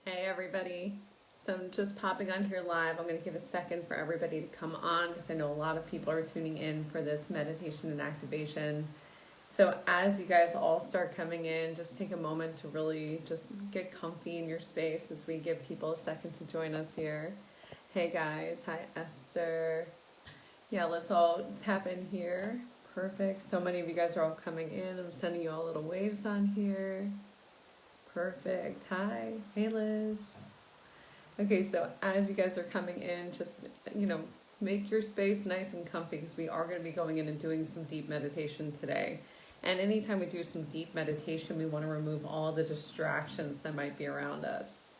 Hey everybody. So I'm just popping on here live. I'm going to give a second for everybody to come on because I know a lot of people are tuning in for this meditation and activation. So as you guys all start coming in, just take a moment to really just get comfy in your space as we give people a second to join us here. Hey guys. Hi Esther. Yeah, let's all tap in here. Perfect. So many of you guys are all coming in. I'm sending you all little waves on here. Perfect. Hi. Hey Liz. Okay, so as you guys are coming in, just, make your space nice and comfy because we are going to be going in and doing some deep meditation today. And anytime we do some deep meditation, we want to remove all the distractions that might be around us.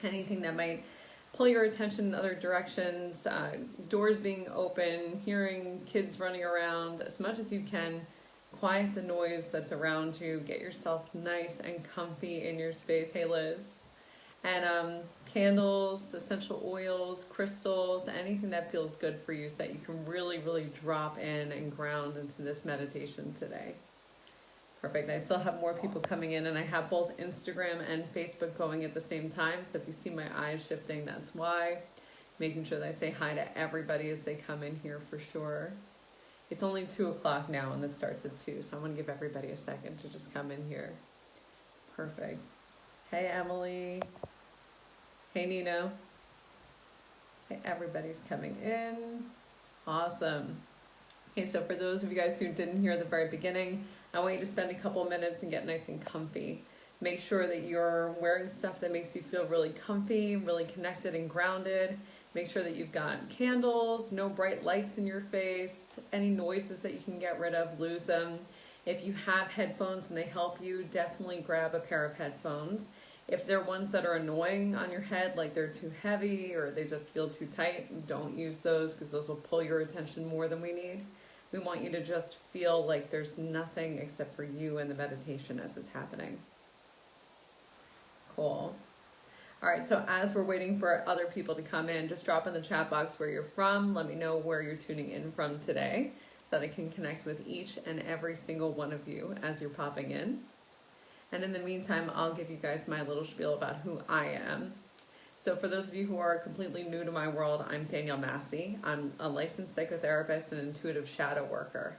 Anything that might pull your attention in other directions, doors being open, hearing kids running around, as much as you can. Quiet the noise that's around you. Get yourself nice and comfy in your space. Hey, Liz. And candles, essential oils, crystals, anything that feels good for you so that you can really, really drop in and ground into this meditation today. Perfect. I still have more people coming in, and I have both Instagram and Facebook going at the same time. So if you see my eyes shifting, that's why. Making sure that I say hi to everybody as they come in here for sure. It's only 2 o'clock now and this starts at 2, so I want to give everybody a second to just come in here. Perfect. Hey, Emily. Hey, Nino. Hey, everybody's coming in. Awesome. Okay, so for those of you guys who didn't hear the very beginning, I want you to spend a couple minutes and get nice and comfy. Make sure that you're wearing stuff that makes you feel really comfy, really connected and grounded. Make sure that you've got candles, no bright lights in your face, any noises that you can get rid of, lose them. If you have headphones and they help you, definitely grab a pair of headphones. If they're ones that are annoying on your head, like they're too heavy or they just feel too tight, don't use those because those will pull your attention more than we need. We want you to just feel like there's nothing except for you and the meditation as it's happening. Cool. All right, so as we're waiting for other people to come in, just drop in the chat box where you're from. Let me know where you're tuning in from today so that I can connect with each and every single one of you as you're popping in. And in the meantime, I'll give you guys my little spiel about who I am. So for those of you who are completely new to my world, I'm Danielle Massi. I'm a licensed psychotherapist and intuitive shadow worker.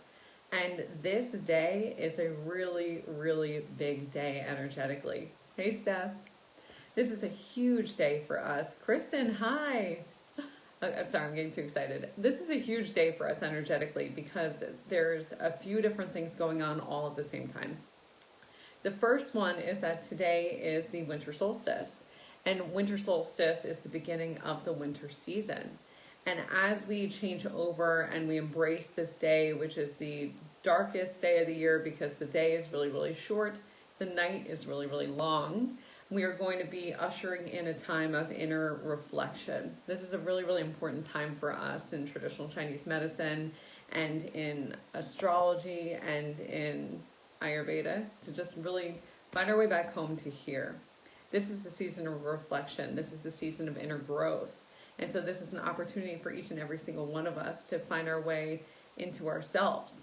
And this day is a really, really big day energetically. Hey, Steph. This is a huge day for us. Kristen, hi. I'm sorry, I'm getting too excited. This is a huge day for us energetically because there's a few different things going on all at the same time. The first one is that today is the winter solstice. And winter solstice is the beginning of the winter season. And as we change over and we embrace this day, which is the darkest day of the year because the day is really, really short, the night is really, really long, we are going to be ushering in a time of inner reflection. This is a really, really important time for us in traditional Chinese medicine and in astrology and in Ayurveda to just really find our way back home to here. This is the season of reflection. This is the season of inner growth. And so this is an opportunity for each and every single one of us to find our way into ourselves.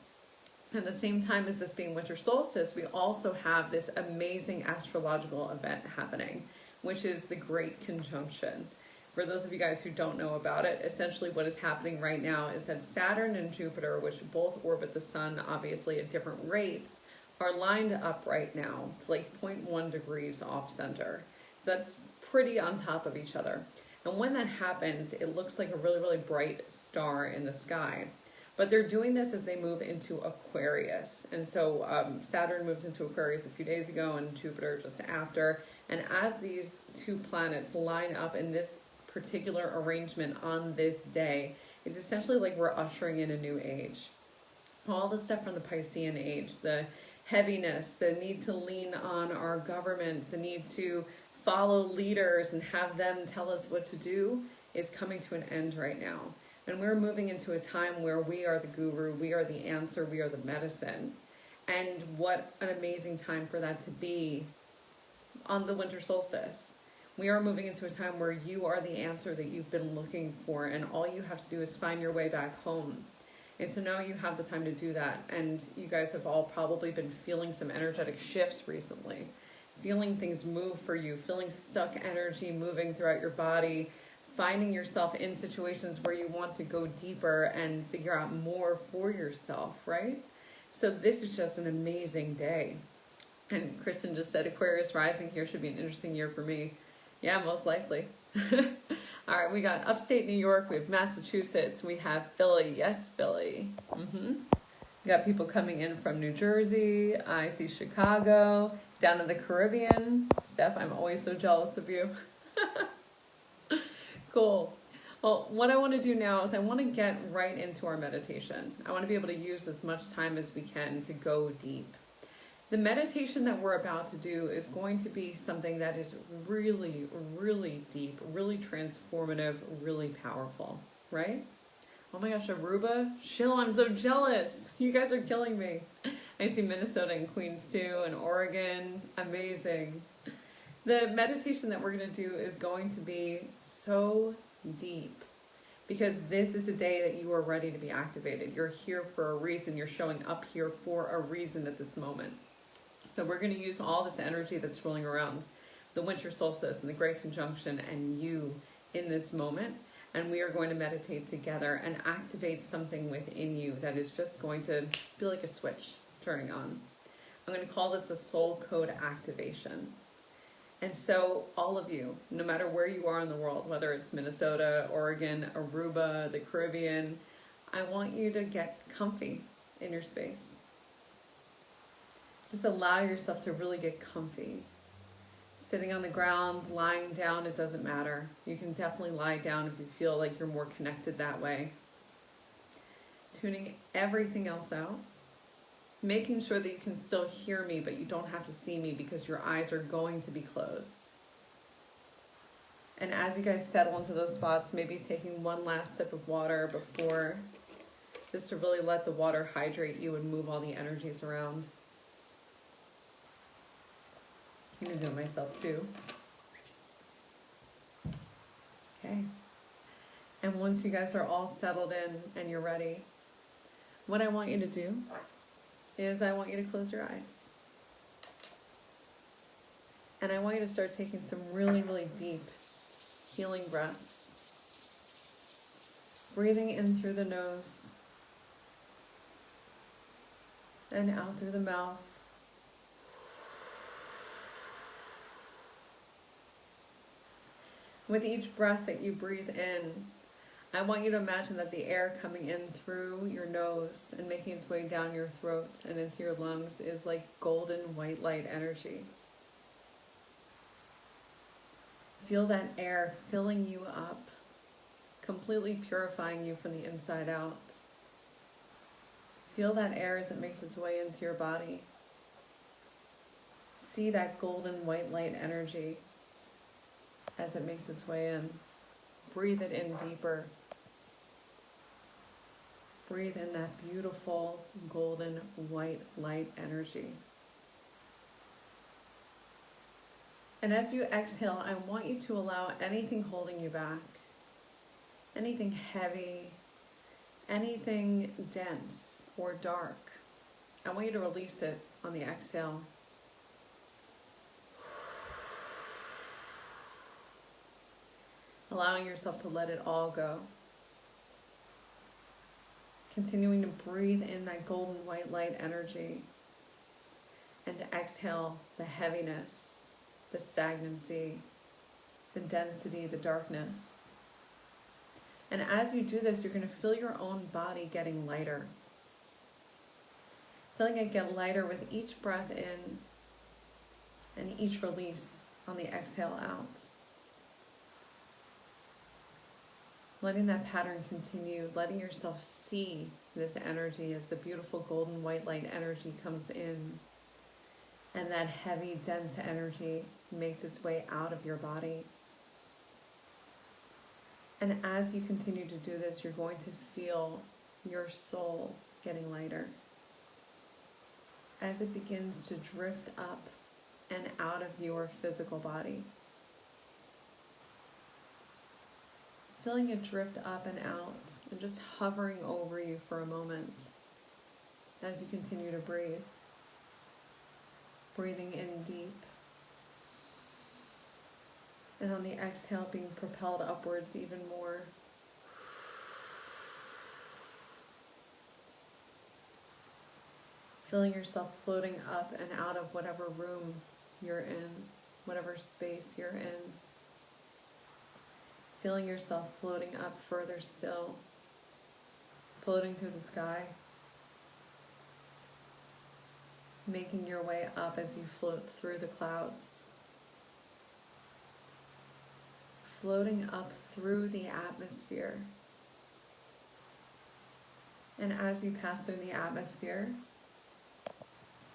At the same time as this being winter solstice, we also have this amazing astrological event happening, which is the Great Conjunction. For those of you guys who don't know about it, essentially what is happening right now is that Saturn and Jupiter, which both orbit the sun obviously at different rates, are lined up right now. It's like 0.1 degrees off center. So that's pretty on top of each other. And when that happens, it looks like a really, really bright star in the sky. But they're doing this as they move into Aquarius. And so Saturn moved into Aquarius a few days ago and Jupiter just after. And as these two planets line up in this particular arrangement on this day, it's essentially like we're ushering in a new age. All the stuff from the Piscean age, the heaviness, the need to lean on our government, the need to follow leaders and have them tell us what to do is coming to an end right now. And we're moving into a time where we are the guru, we are the answer, we are the medicine. And what an amazing time for that to be on the winter solstice. We are moving into a time where you are the answer that you've been looking for, and all you have to do is find your way back home. And so now you have the time to do that. And you guys have all probably been feeling some energetic shifts recently. feeling things move for you, feeling stuck energy moving throughout your body, finding yourself in situations where you want to go deeper and figure out more for yourself, right? So this is just an amazing day. And Kristen just said Aquarius rising here should be an interesting year for me. Yeah, most likely. All right, we got upstate New York, we have Massachusetts, we have Philly. Yes, Philly. We got people coming in from New Jersey. I see Chicago, down in the Caribbean. Steph, I'm always so jealous of you. Cool. Well, what I want to do now is I want to get right into our meditation. I want to be able to use as much time as we can to go deep. The meditation that we're about to do is going to be something that is really, really deep, really transformative, really powerful, right? Oh my gosh, Aruba, chill, I'm so jealous. You guys are killing me. I see Minnesota and Queens too, and Oregon, amazing. The meditation that we're going to do is going to be so deep because this is a day that you are ready to be activated. You're here for a reason. You're showing up here for a reason at this moment. So we're going to use all this energy that's swirling around the winter solstice and the great conjunction and you in this moment. And we are going to meditate together and activate something within you that is just going to be like a switch turning on. I'm going to call this a soul code activation. And so all of you, no matter where you are in the world, whether it's Minnesota, Oregon, Aruba, the Caribbean, I want you to get comfy in your space. Just allow yourself to really get comfy. Sitting on the ground, lying down, it doesn't matter. You can definitely lie down if you feel like you're more connected that way. Tuning everything else out. Making sure that you can still hear me, but you don't have to see me because your eyes are going to be closed. And as you guys settle into those spots, maybe taking one last sip of water before, just to really let the water hydrate you and move all the energies around. I'm going to do it myself too. Okay. And once you guys are all settled in and you're ready, what I want you to do is I want you to close your eyes. And I want you to start taking some really, really deep healing breaths. Breathing in through the nose and out through the mouth. With each breath that you breathe in, I want you to imagine that the air coming in through your nose and making its way down your throat and into your lungs is like golden white light energy. Feel that air filling you up, completely purifying you from the inside out. Feel that air as it makes its way into your body. See that golden white light energy as it makes its way in. Breathe it in deeper. Breathe in that beautiful golden white light energy. And as you exhale, I want you to allow anything holding you back, anything heavy, anything dense or dark, I want you to release it on the exhale. Allowing yourself to let it all go. Continuing to breathe in that golden white light energy and to exhale the heaviness, the stagnancy, the density, the darkness. And as you do this, you're going to feel your own body getting lighter. Feeling it get lighter with each breath in and each release on the exhale out. Letting that pattern continue, letting yourself see this energy as the beautiful golden white light energy comes in and that heavy, dense energy makes its way out of your body. And as you continue to do this, you're going to feel your soul getting lighter as it begins to drift up and out of your physical body. Feeling it drift up and out and just hovering over you for a moment as you continue to breathe. Breathing in deep And on the exhale, being propelled upwards even more. Feeling yourself floating up and out of whatever room you're in, whatever space you're in. Feeling yourself floating up further still, floating through the sky, making your way up as you float through the clouds, floating up through the atmosphere. And as you pass through the atmosphere,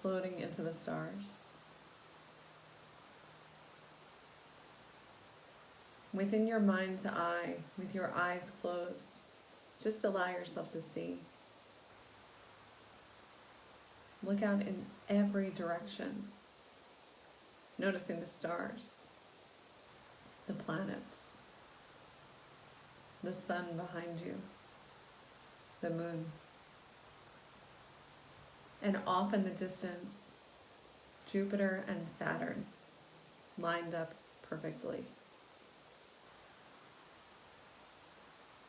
floating into the stars. Within your mind's eye, with your eyes closed, just allow yourself to see. Look out in every direction, noticing the stars, the planets, the sun behind you, the moon. And off in the distance, Jupiter and Saturn lined up perfectly.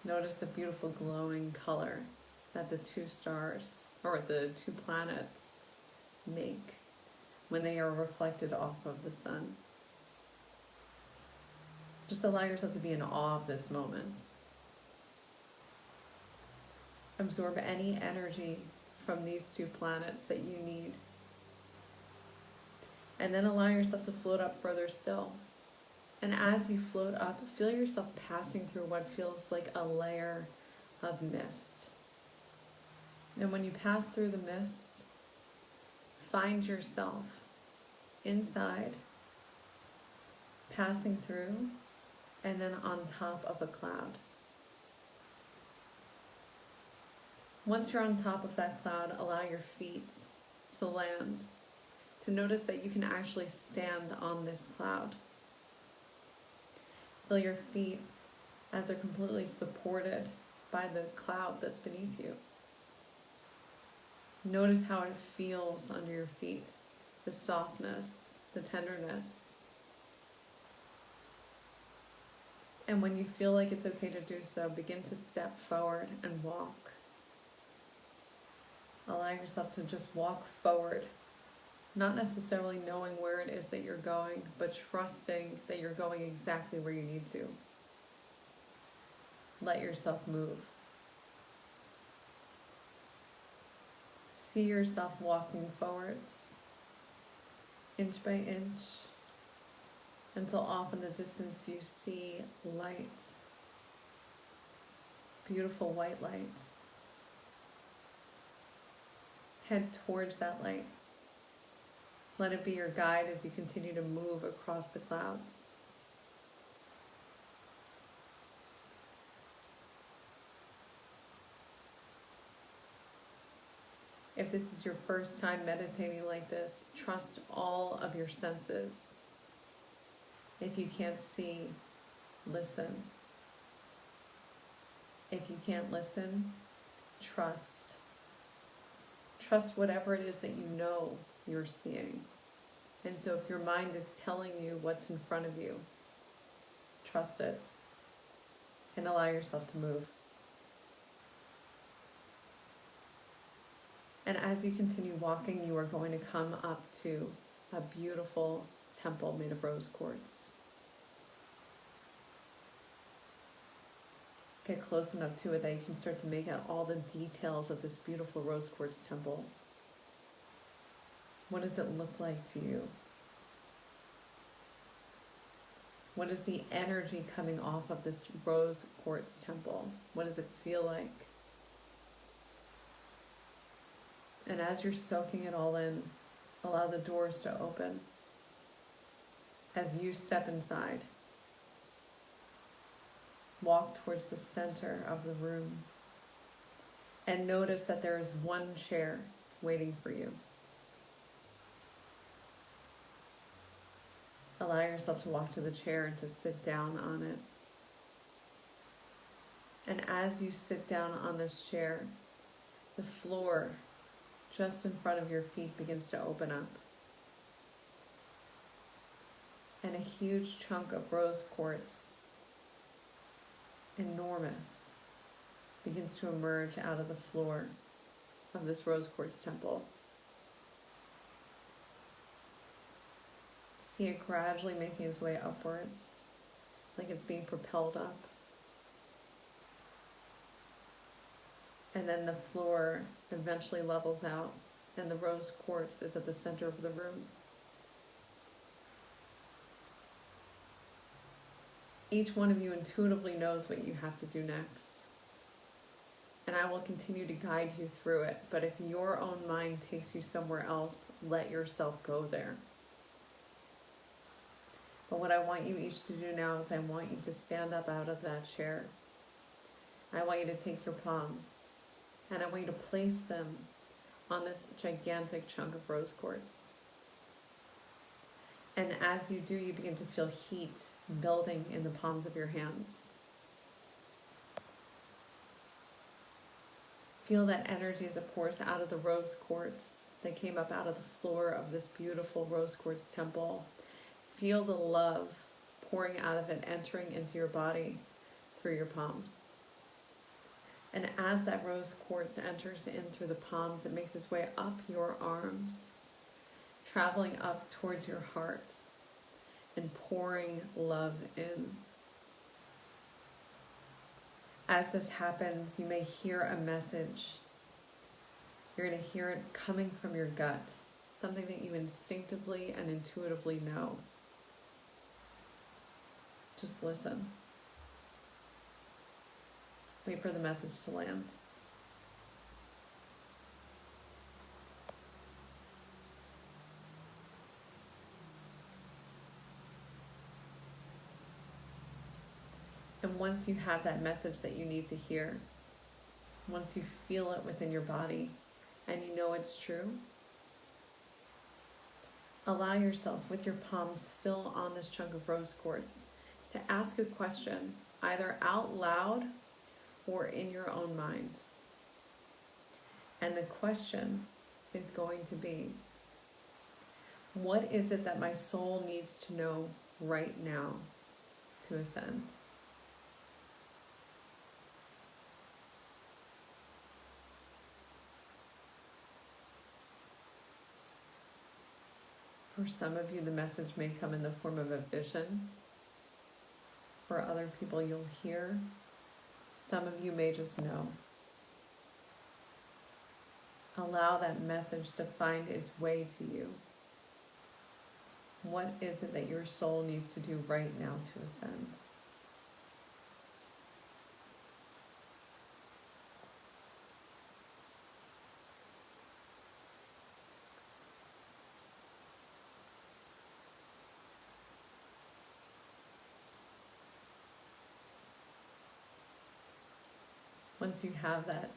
Notice the beautiful glowing color that the two stars, or the two planets, make when they are reflected off of the sun. Just allow yourself to be in awe of this moment. Absorb any energy from these two planets that you need. And then allow yourself to float up further still. And as you float up, feel yourself passing through what feels like a layer of mist. And when you pass through the mist, find yourself inside, passing through, and then on top of a cloud. Once you're on top of that cloud, allow your feet to land, to notice that you can actually stand on this cloud. Feel your feet as they're completely supported by the cloud that's beneath you. Notice how it feels under your feet, the softness, the tenderness. And when you feel like it's okay to do so, begin to step forward and walk. Allow yourself to just walk forward, not necessarily knowing where it is that you're going, but trusting that you're going exactly where you need to. Let yourself move. See yourself walking forwards, inch by inch, until off in the distance you see light, beautiful white light. Head towards that light. Let it be your guide as you continue to move across the clouds. If this is your first time meditating like this, trust all of your senses. If you can't see, listen. If you can't listen, trust. Trust whatever it is that you know you're seeing. And so if your mind is telling you what's in front of you, trust it and allow yourself to move. And as you continue walking, you are going to come up to a beautiful temple made of rose quartz. Get close enough to it that you can start to make out all the details of this beautiful rose quartz temple. What does it look like to you? What is the energy coming off of this rose quartz temple? What does it feel like? And as you're soaking it all in, allow the doors to open as you step inside. Walk towards the center of the room and notice that there is one chair waiting for you. Allow yourself to walk to the chair and to sit down on it. And as you sit down on this chair, the floor just in front of your feet begins to open up. and a huge chunk of rose quartz, enormous, begins to emerge out of the floor of this rose quartz temple. See it gradually making its way upwards, like it's being propelled up. And then the floor eventually levels out, and the rose quartz is at the center of the room. Each one of you intuitively knows what you have to do next. And I will continue to guide you through it, but if your own mind takes you somewhere else, let yourself go there. But what I want you each to do now is I want you to stand up out of that chair. I want you to take your palms, and I want you to place them on this gigantic chunk of rose quartz. And as you do, you begin to feel heat building in the palms of your hands. Feel that energy as it pours out of the rose quartz that came up out of the floor of this beautiful rose quartz temple. Feel the love pouring out of it, entering into your body through your palms. And as that rose quartz enters in through the palms, it makes its way up your arms, traveling up towards your heart and pouring love in. As this happens, you may hear a message. You're going to hear it coming from your gut, something that you instinctively and intuitively know. Just listen. Wait for the message to land. And once you have that message that you need to hear, once you feel it within your body and you know it's true, allow yourself, with your palms still on this chunk of rose quartz, to ask a question, either out loud or in your own mind. And the question is going to be, what is it that my soul needs to know right now to ascend? For some of you, the message may come in the form of a vision. For other people, you'll hear. Some of you may just know. Allow that message to find its way to you. What is it that your soul needs to do right now to ascend? Once you have that,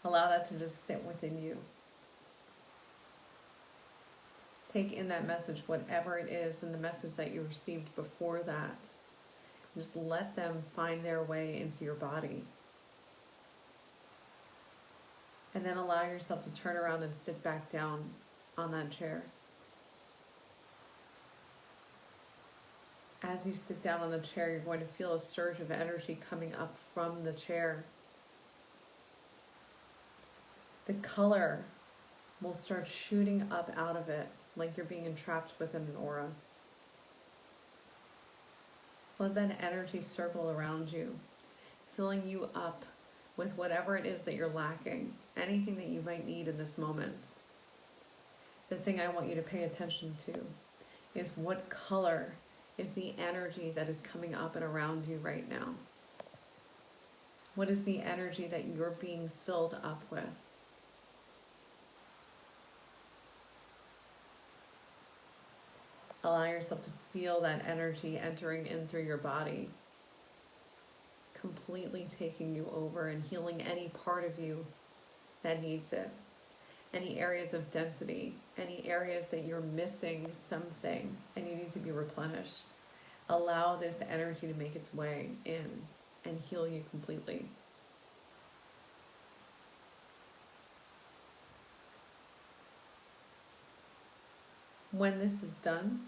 allow that to just sit within you. Take in that message, whatever it is, and the message that you received before that. Just let them find their way into your body. And then allow yourself to turn around and sit back down on that chair. As you sit down on the chair, you're going to feel a surge of energy coming up from the chair. The color will start shooting up out of it like you're being entrapped within an aura. Let that energy circle around you, filling you up with whatever it is that you're lacking, anything that you might need in this moment. The thing I want you to pay attention to is what color is the energy that is coming up and around you right now. What is the energy that you're being filled up with? Allow yourself to feel that energy entering in through your body, completely taking you over and healing any part of you that needs it. Any areas of density, any areas that you're missing something and you need to be replenished. Allow this energy to make its way in and heal you completely. When this is done,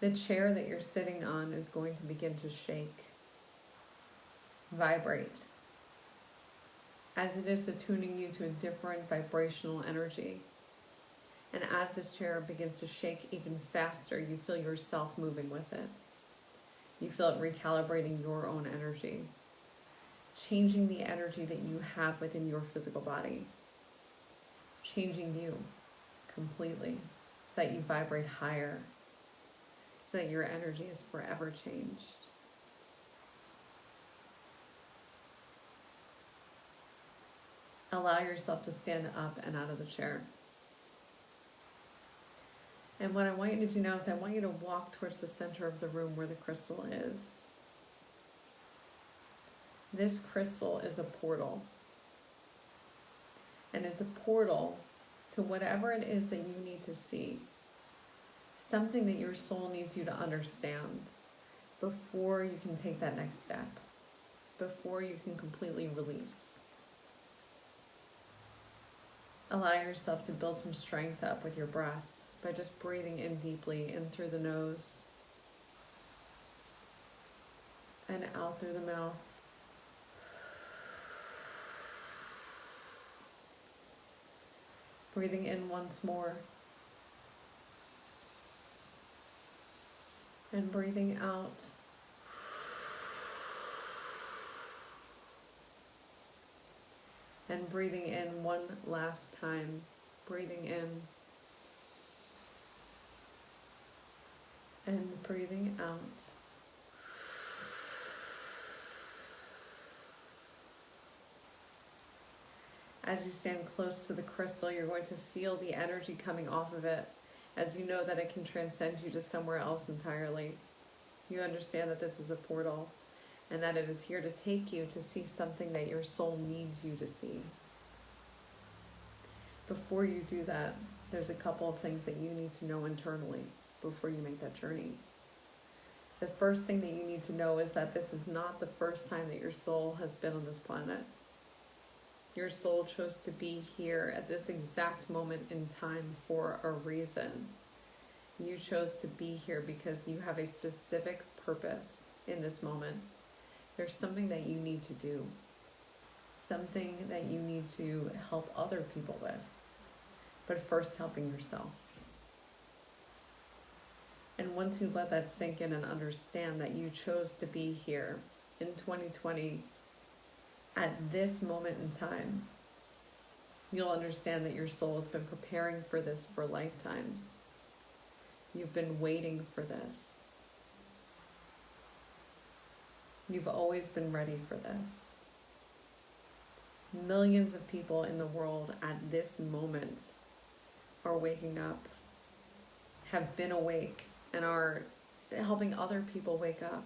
The chair that you're sitting on is going to begin to shake, vibrate, as it is attuning you to a different vibrational energy. And as this chair begins to shake even faster, you feel yourself moving with it. You feel it recalibrating your own energy, changing the energy that you have within your physical body, changing you completely so that you vibrate higher, so that your energy is forever changed. Allow yourself to stand up and out of the chair. And what I want you to do now is I want you to walk towards the center of the room where the crystal is. This crystal is a portal. And it's a portal to whatever it is that you need to see. Something that your soul needs you to understand before you can take that next step. Before you can completely release. Allow yourself to build some strength up with your breath by just breathing in deeply, in through the nose and out through the mouth. Breathing in once more and breathing out. And breathing in one last time. Breathing in and breathing out. As you stand close to the crystal, you're going to feel the energy coming off of it, as you know that it can transcend you to somewhere else entirely. You understand that this is a portal, and that it is here to take you to see something that your soul needs you to see. Before you do that, there's a couple of things that you need to know internally before you make that journey. The first thing that you need to know is that this is not the first time that your soul has been on this planet. Your soul chose to be here at this exact moment in time for a reason. You chose to be here because you have a specific purpose in this moment. There's something that you need to do. Something that you need to help other people with. But first helping yourself. And once you let that sink in and understand that you chose to be here in 2020 at this moment in time, you'll understand that your soul has been preparing for this for lifetimes. You've been waiting for this. You've always been ready for this. Millions of people in the world at this moment are waking up, have been awake, and are helping other people wake up.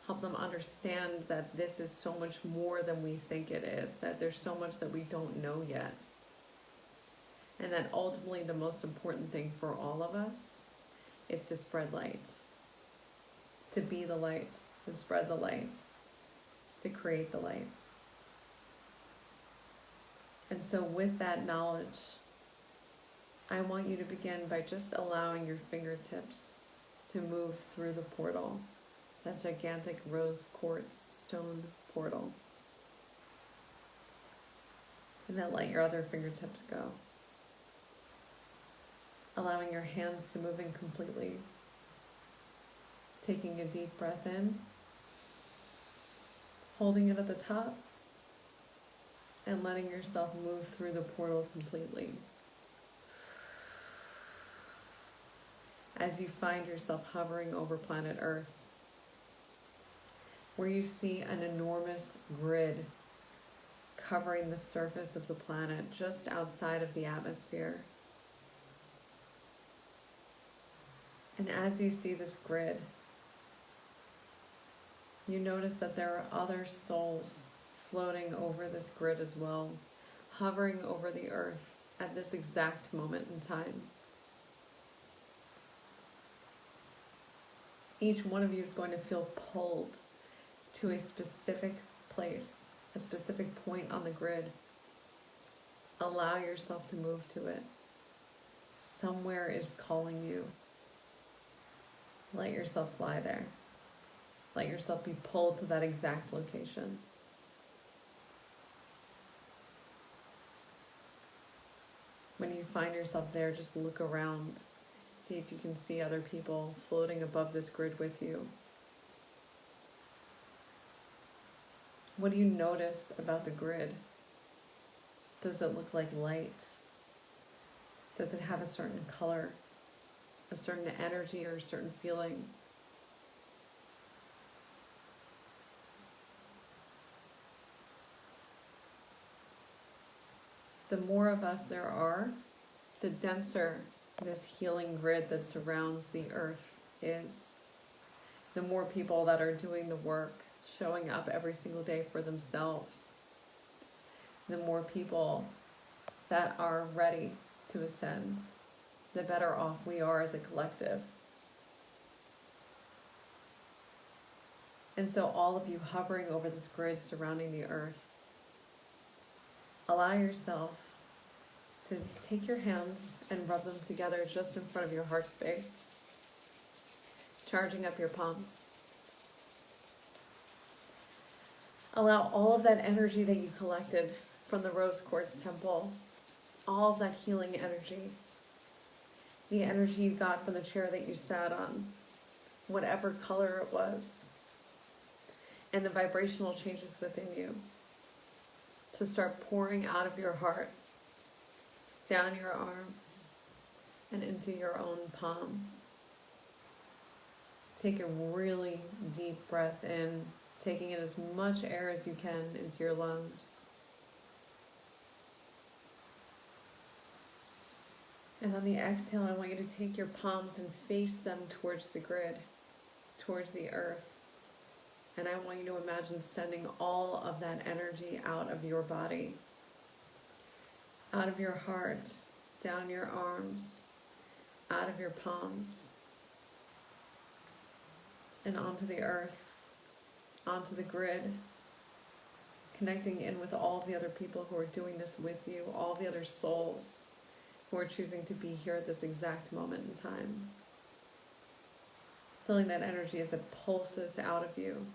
Help them understand that this is so much more than we think it is, that there's so much that we don't know yet. And that ultimately the most important thing for all of us is to spread light. To be the light, to spread the light, to create the light. And so with that knowledge, I want you to begin by just allowing your fingertips to move through the portal, that gigantic rose quartz stone portal. And then let your other fingertips go. Allowing your hands to move in completely. Taking a deep breath in, holding it at the top, and letting yourself move through the portal completely. As you find yourself hovering over planet Earth, where you see an enormous grid covering the surface of the planet just outside of the atmosphere. And as you see this grid, you notice that there are other souls floating over this grid as well, hovering over the earth at this exact moment in time. Each one of you is going to feel pulled to a specific place, a specific point on the grid. Allow yourself to move to it. Somewhere is calling you. Let yourself fly there. Let yourself be pulled to that exact location. When you find yourself there, just look around. See if you can see other people floating above this grid with you. What do you notice about the grid? Does it look like light? Does it have a certain color, a certain energy, or a certain feeling? The more of us there are, the denser this healing grid that surrounds the earth is. The more people that are doing the work, showing up every single day for themselves, the more people that are ready to ascend, the better off we are as a collective. And so all of you hovering over this grid surrounding the earth, allow yourself to take your hands and rub them together just in front of your heart space, charging up your palms. Allow all of that energy that you collected from the rose quartz temple, all of that healing energy, the energy you got from the chair that you sat on, whatever color it was, and the vibrational changes within you, to start pouring out of your heart, down your arms, and into your own palms. Take a really deep breath in, taking in as much air as you can into your lungs. And on the exhale, I want you to take your palms and face them towards the grid, towards the earth. And I want you to imagine sending all of that energy out of your body, out of your heart, down your arms, out of your palms, and onto the earth, onto the grid, connecting in with all the other people who are doing this with you, all the other souls who are choosing to be here at this exact moment in time. Feeling that energy as it pulses out of you.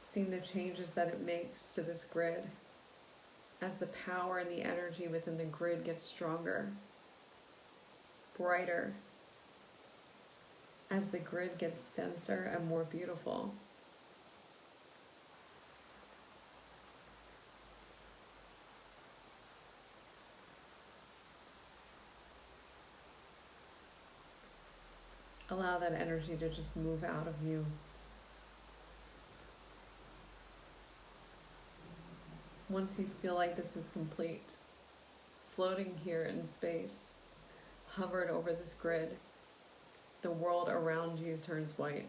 Seeing the changes that it makes to this grid as the power and the energy within the grid gets stronger, brighter, as the grid gets denser and more beautiful. Allow that energy to just move out of you. Once you feel like this is complete, floating here in space, hovered over this grid, the world around you turns white.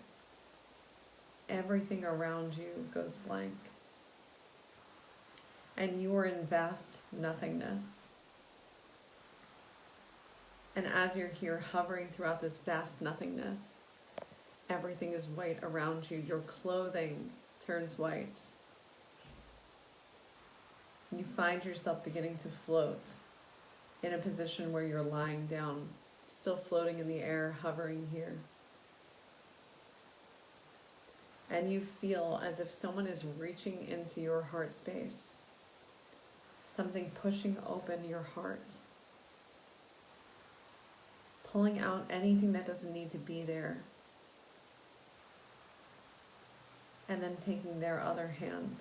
Everything around you goes blank. And you are in vast nothingness. And as you're here hovering throughout this vast nothingness, everything is white around you. Your clothing turns white. You find yourself beginning to float in a position where you're lying down, still floating in the air, hovering here. And you feel as if someone is reaching into your heart space, something pushing open your heart, pulling out anything that doesn't need to be there, and then taking their other hand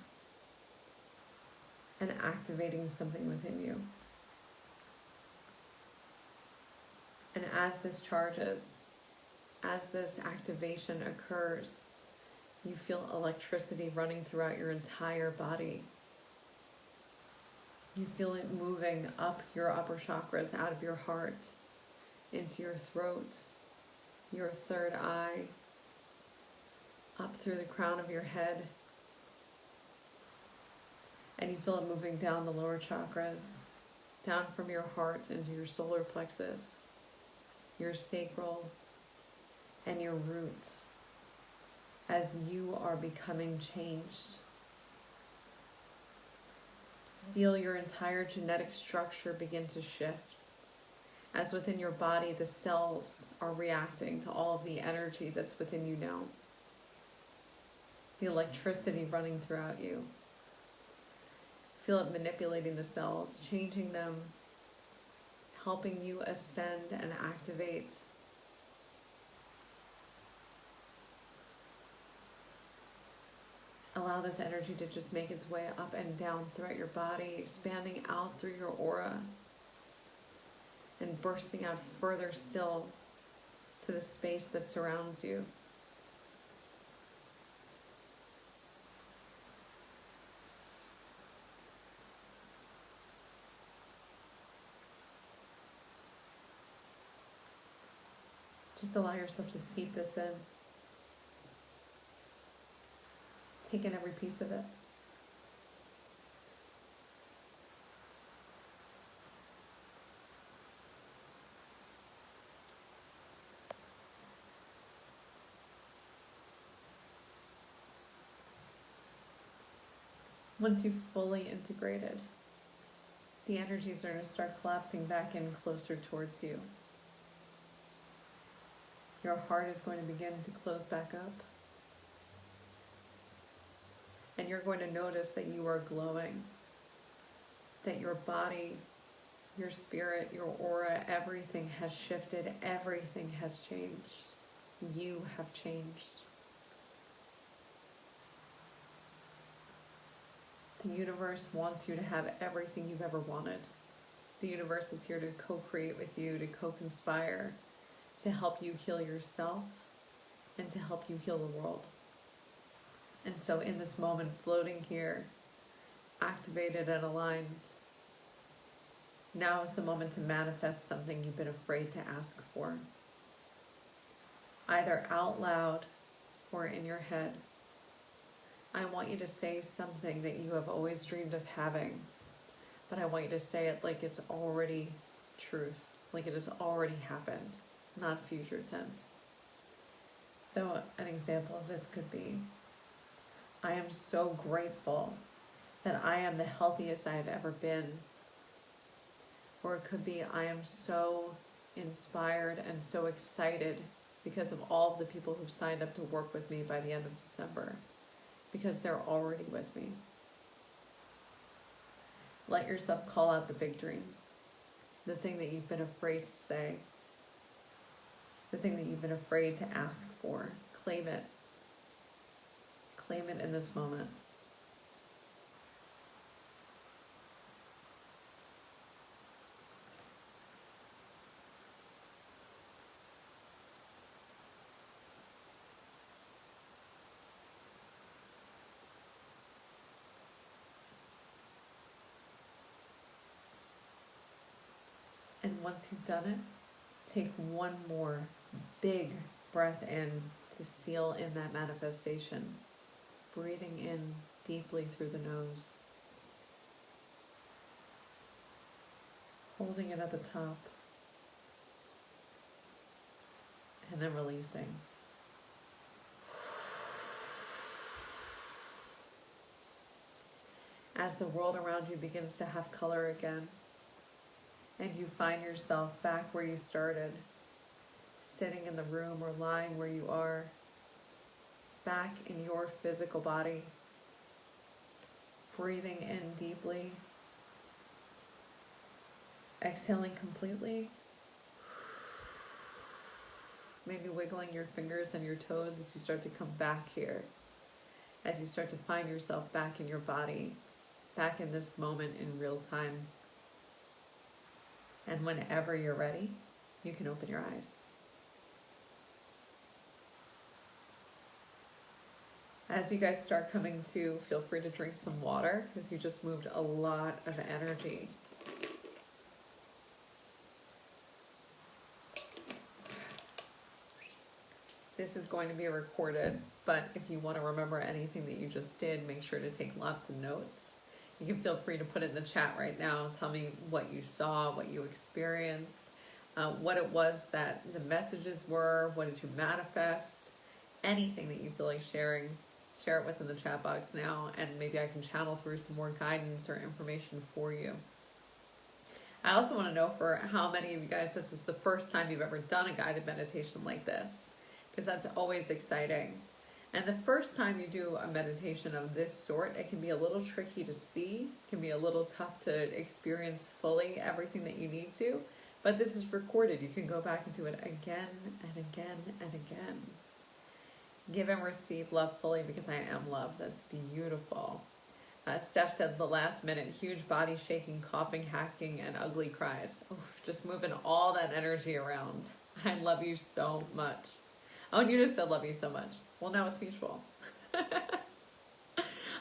and activating something within you. And as this charges, as this activation occurs, you feel electricity running throughout your entire body. You feel it moving up your upper chakras, out of your heart, into your throat, your third eye, up through the crown of your head. And you feel it moving down the lower chakras, down from your heart into your solar plexus, your sacral, and your root, as you are becoming changed. Feel your entire genetic structure begin to shift As within your body, the cells are reacting to all of the energy that's within you now. The electricity running throughout you. Feel it manipulating the cells, changing them, helping you ascend and activate. Allow this energy to just make its way up and down throughout your body, expanding out through your aura and bursting out further still to the space that surrounds you. Just allow yourself to seep this in. Take in every piece of it. Once you've fully integrated, the energies are going to start collapsing back in closer towards you. Your heart is going to begin to close back up. And you're going to notice that you are glowing. That your body, your spirit, your aura, everything has shifted. Everything has changed. You have changed. The universe wants you to have everything you've ever wanted. The universe is here to co-create with you, to co-conspire, to help you heal yourself, and to help you heal the world. And so in this moment, floating here, activated and aligned, now is the moment to manifest something you've been afraid to ask for. Either out loud or in your head. I want you to say something that you have always dreamed of having, but I want you to say it like it's already truth, like it has already happened, not future tense. So an example of this could be, I am so grateful that I am the healthiest I have ever been. Or it could be, I am so inspired and so excited because of all of the people who've signed up to work with me by the end of December, because they're already with me. Let yourself call out the big dream, the thing that you've been afraid to say, the thing that you've been afraid to ask for. Claim it. Claim it in this moment. And once you've done it, take one more big breath in to seal in that manifestation. Breathing in deeply through the nose. Holding it at the top. And then releasing. As the world around you begins to have color again, and you find yourself back where you started, sitting in the room or lying where you are, back in your physical body, breathing in deeply, exhaling completely, maybe wiggling your fingers and your toes as you start to come back here, as you start to find yourself back in your body, back in this moment in real time. And whenever you're ready, you can open your eyes. As you guys start coming to, feel free to drink some water because you just moved a lot of energy. This is going to be recorded, but if you want to remember anything that you just did, make sure to take lots of notes. You can feel free to put it in the chat right now. Tell me what you saw, what you experienced, what it was that the messages were, what did you manifest, anything that you feel like sharing, share it within the chat box now, and maybe I can channel through some more guidance or information for you. I also want to know for how many of you guys this is the first time you've ever done a guided meditation like this, because that's always exciting. And the first time you do a meditation of this sort, it can be a little tricky to see, can be a little tough to experience fully everything that you need to, but this is recorded. You can go back and do it again and again and again. Give and receive love fully because I am love. That's beautiful. Steph said the last minute, huge body shaking, coughing, hacking, and ugly cries. Oof, just moving all that energy around. I love you so much. Oh, and you just said love you so much. Well, now it's mutual.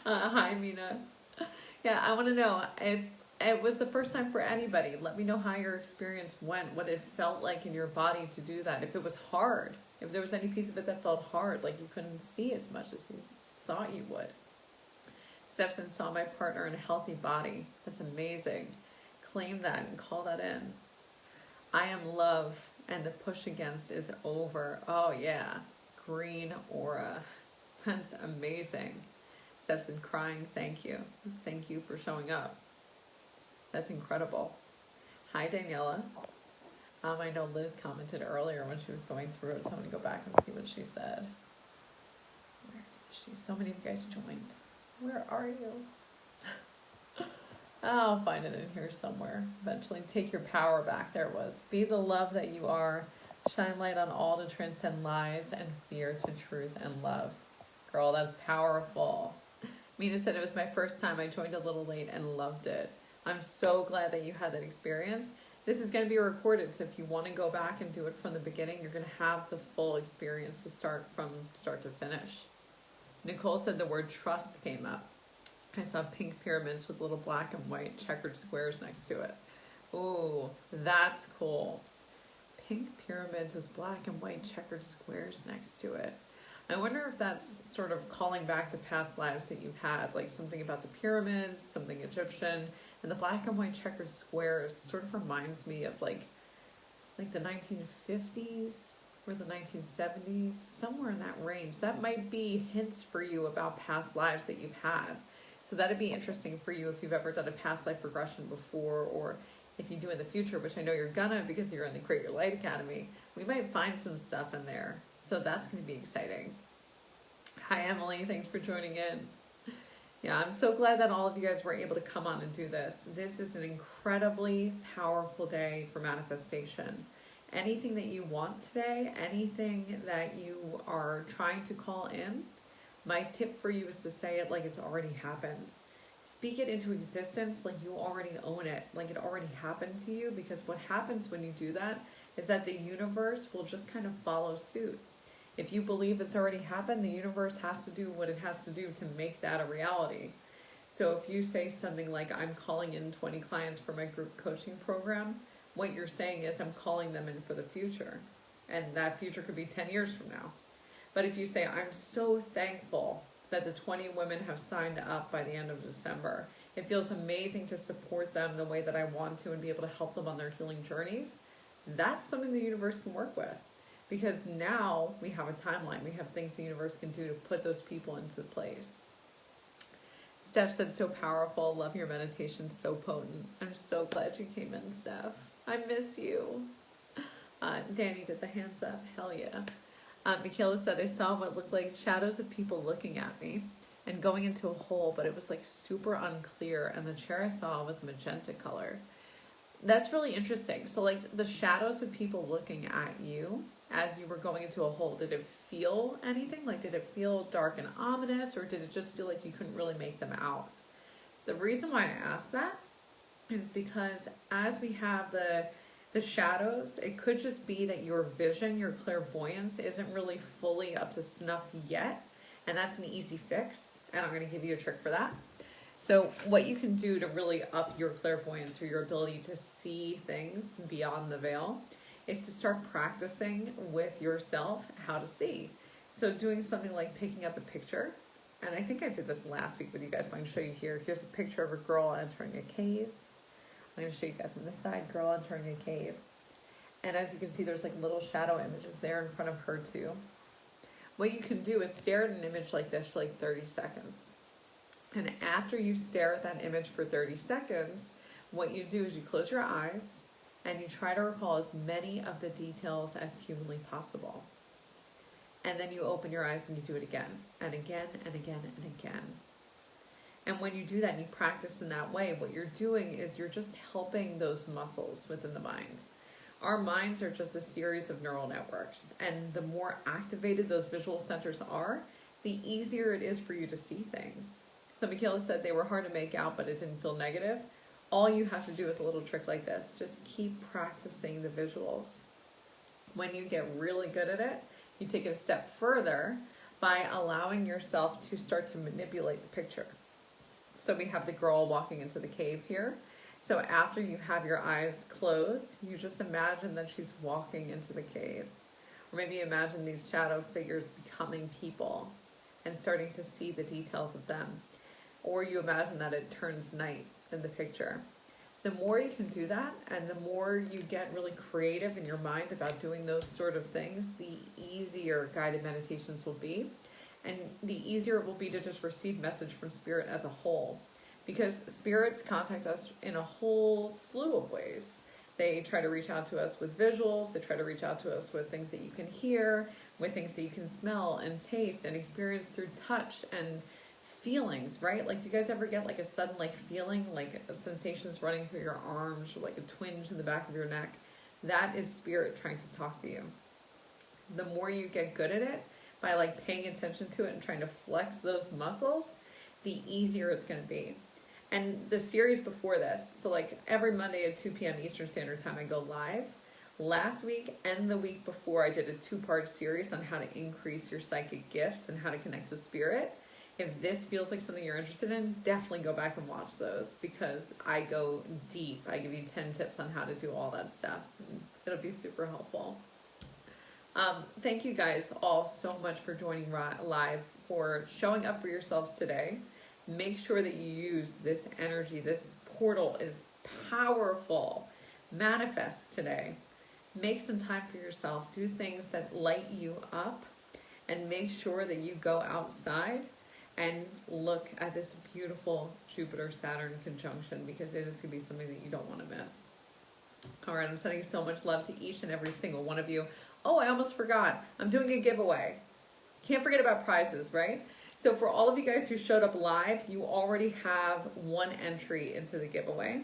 Hi, Mina. Yeah, I want to know if it was the first time for anybody. Let me know how your experience went, what it felt like in your body to do that. If it was hard, if there was any piece of it that felt hard, like you couldn't see as much as you thought you would. Stephen saw my partner in a healthy body. That's amazing. Claim that and call that in. I am love and the push against is over. Oh yeah. Green aura. That's amazing. Stephen crying. Thank you. Thank you for showing up. That's incredible. Hi, Daniela. I know Liz commented earlier when she was going through it, so I'm going to go back and see what she said. Where is she? So many of you guys joined. Where are you? I'll find it in here somewhere. Eventually, take your power back. There it was. Be the love that you are. Shine light on all to transcend lies and fear to truth and love. Girl, that's powerful. Mina said it was my first time. I joined a little late and loved it. I'm so glad that you had that experience. This is going to be recorded, so if you want to go back and do it from the beginning, you're going to have the full experience to start from start to finish. Nicole said the word trust came up. I saw pink pyramids with little black and white checkered squares next to it. Ooh, that's cool. Pink pyramids with black and white checkered squares next to it. I wonder if that's sort of calling back to past lives that you've had, like something about the pyramids, something Egyptian, and the black and white checkered squares sort of reminds me of like the 1950s or the 1970s, somewhere in that range. That might be hints for you about past lives that you've had. So that'd be interesting for you if you've ever done a past life regression before, or if you do in the future, which I know you're gonna because you're in the Create Your Light Academy. We might find some stuff in there. So that's going to be exciting. Hi, Emily. Thanks for joining in. Yeah, I'm so glad that all of you guys were able to come on and do this. This is an incredibly powerful day for manifestation. Anything that you want today, anything that you are trying to call in, my tip for you is to say it like it's already happened. Speak it into existence like you already own it, like it already happened to you, because what happens when you do that is that the universe will just kind of follow suit. If you believe it's already happened, the universe has to do what it has to do to make that a reality. So if you say something like, I'm calling in 20 clients for my group coaching program, what you're saying is I'm calling them in for the future. And that future could be 10 years from now. But if you say, I'm so thankful that the 20 women have signed up by the end of December, it feels amazing to support them the way that I want to and be able to help them on their healing journeys. That's something the universe can work with. Because now we have a timeline. We have things the universe can do to put those people into place. Steph said, so powerful. Love your meditation. So potent. I'm so glad you came in, Steph. I miss you. Danny did the hands up. Hell yeah. Michaela said, I saw what looked like shadows of people looking at me and going into a hole, but it was like super unclear. And the chair I saw was magenta color. That's really interesting. So like the shadows of people looking at you as you were going into a hole, did it feel anything? Like, did it feel dark and ominous, or did it just feel like you couldn't really make them out? The reason why I asked that is because as we have the shadows, it could just be that your vision, your clairvoyance isn't really fully up to snuff yet, and that's an easy fix, and I'm going to give you a trick for that. So what you can do to really up your clairvoyance or your ability to see things beyond the veil is to start practicing with yourself how to see. So doing something like picking up a picture, and I think I did this last week with you guys, but I'm going to show you here. Here's a picture of a girl entering a cave. I'm going to show you guys on this side, girl entering a cave. And as you can see, there's like little shadow images there in front of her too. What you can do is stare at an image like this for like 30 seconds. And after you stare at that image for 30 seconds, What you do is you close your eyes and you try to recall as many of the details as humanly possible. And then you open your eyes and you do it again and again and again and again. And when you do that and you practice in that way, what you're doing is you're just helping those muscles within the mind. Our minds are just a series of neural networks. And the more activated those visual centers are, the easier it is for you to see things. So Michaela said they were hard to make out, but it didn't feel negative. All you have to do is a little trick like this. Just keep practicing the visuals. When you get really good at it, you take it a step further by allowing yourself to start to manipulate the picture. So we have the girl walking into the cave here. So after you have your eyes closed, you just imagine that she's walking into the cave. Or maybe imagine these shadow figures becoming people and starting to see the details of them. Or you imagine that it turns night in the picture. The more you can do that, and the more you get really creative in your mind about doing those sort of things, the easier guided meditations will be. And the easier it will be to just receive message from spirit as a whole. Because spirits contact us in a whole slew of ways. They try to reach out to us with visuals. They try to reach out to us with things that you can hear, with things that you can smell and taste and experience through touch and feelings, right? Like, do you guys ever get like a sudden feeling, like sensations running through your arms, or like a twinge in the back of your neck? That is spirit trying to talk to you. The more you get good at it, by paying attention to it and trying to flex those muscles, the easier it's going to be. And the series before this, so every Monday at 2 p.m. Eastern Standard Time, I go live. Last week and the week before, I did a 2-part series on how to increase your psychic gifts and how to connect with spirit. If this feels like something you're interested in, definitely go back and watch those, because I go deep. I give you 10 tips on how to do all that stuff. It'll be super helpful. Thank you guys all so much for joining live, for showing up for yourselves today. Make sure that you use this energy. This portal is powerful. Manifest today. Make some time for yourself. Do things that light you up, and make sure that you go outside and look at this beautiful Jupiter-Saturn conjunction, because it is going to be something that you don't want to miss. All right, I'm sending so much love to each and every single one of you. Oh, I almost forgot. I'm doing a giveaway. Can't forget about prizes, right? So for all of you guys who showed up live, you already have one entry into the giveaway.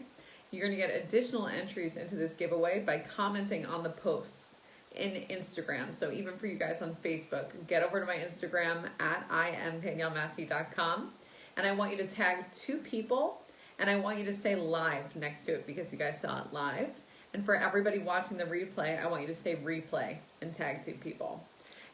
You're going to get additional entries into this giveaway by commenting on the posts in Instagram. So even for you guys on Facebook, get over to my Instagram at IamDanielleMassi.com. And I want you to tag 2 people, and I want you to say live next to it, because you guys saw it live. And for everybody watching the replay, I want you to say replay and tag 2 people.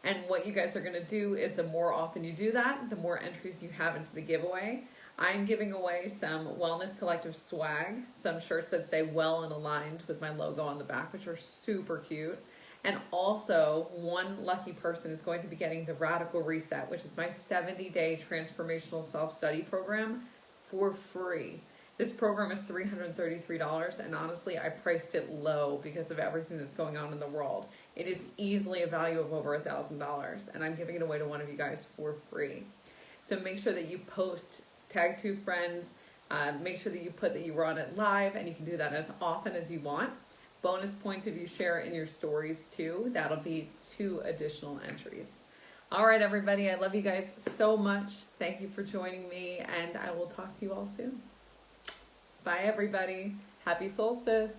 And what you guys are going to do is, the more often you do that, the more entries you have into the giveaway. I'm giving away some Wellness Collective swag, some shirts that say well and aligned with my logo on the back, which are super cute. And also, one lucky person is going to be getting the Radical Reset, which is my 70-day transformational self-study program, for free. This program is $333, and honestly, I priced it low because of everything that's going on in the world. It is easily a value of over $1,000, and I'm giving it away to one of you guys for free. So make sure that you post, tag 2 friends, make sure that you put that you were on it live, and you can do that as often as you want. Bonus points if you share it in your stories too. That'll be 2 additional entries. All right, everybody, I love you guys so much. Thank you for joining me, and I will talk to you all soon. Bye, everybody. Happy solstice.